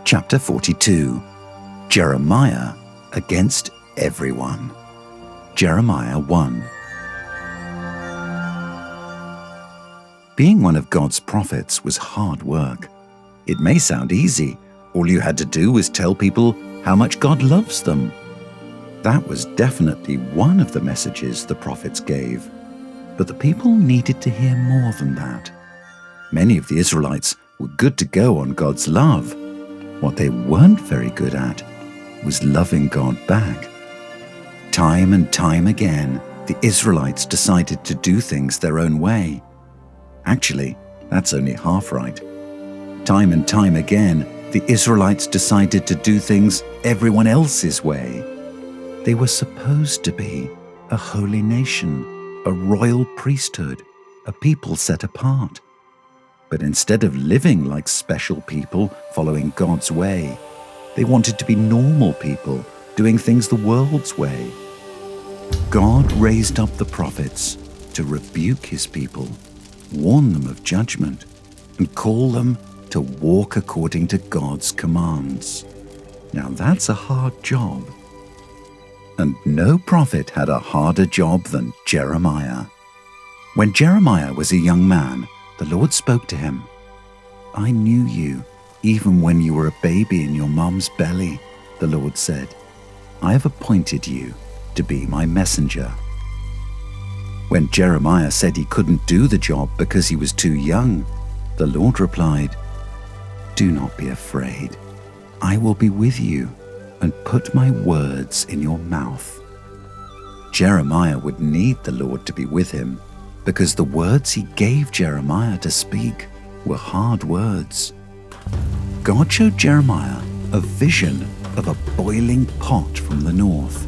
Chapter 42. Jeremiah against everyone. Jeremiah 1. Being one of God's prophets was hard work. It may sound easy. All you had to do was tell people how much God loves them. That was definitely one of the messages the prophets gave. But the people needed to hear more than that. Many of the Israelites were good to go on God's love. What they weren't very good at was loving God back. Time and time again, the Israelites decided to do things their own way. Actually, that's only half right. Time and time again, the Israelites decided to do things everyone else's way. They were supposed to be a holy nation, a royal priesthood, a people set apart. But instead of living like special people following God's way, they wanted to be normal people doing things the world's way. God raised up the prophets to rebuke his people, warn them of judgment, and call them to walk according to God's commands. Now that's a hard job. And no prophet had a harder job than Jeremiah. When Jeremiah was a young man, the Lord spoke to him. "I knew you, even when you were a baby in your mom's belly," the Lord said. "I have appointed you to be my messenger." When Jeremiah said he couldn't do the job because he was too young, the Lord replied, "Do not be afraid. I will be with you and put my words in your mouth." Jeremiah would need the Lord to be with him because the words he gave Jeremiah to speak were hard words. God showed Jeremiah a vision of a boiling pot from the north.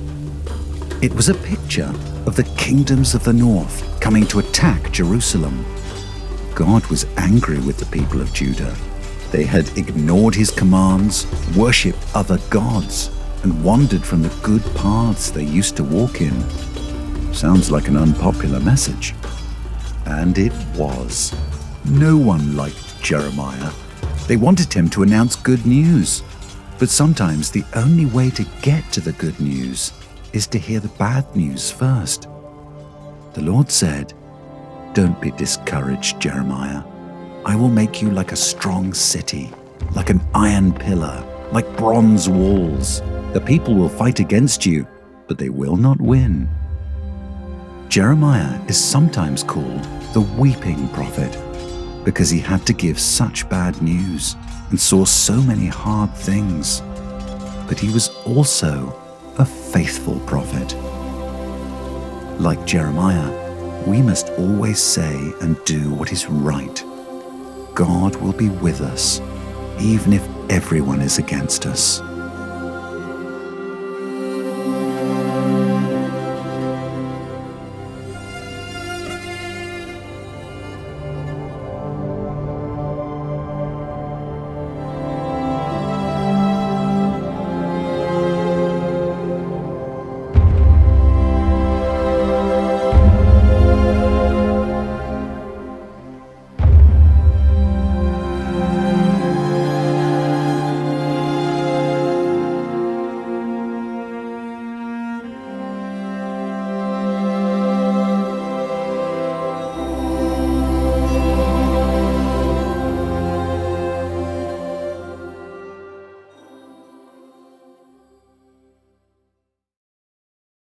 It was a picture of the kingdoms of the north coming to attack Jerusalem. God was angry with the people of Judah. They had ignored his commands, worshipped other gods, and wandered from the good paths they used to walk in. Sounds like an unpopular message. And it was. No one liked Jeremiah. They wanted him to announce good news. But sometimes the only way to get to the good news is to hear the bad news first. The Lord said, "Don't be discouraged, Jeremiah. I will make you like a strong city, like an iron pillar, like bronze walls. The people will fight against you, but they will not win." Jeremiah is sometimes called the weeping prophet because he had to give such bad news and saw so many hard things. But he was also a faithful prophet. Like Jeremiah, we must always say and do what is right. God will be with us, even if everyone is against us.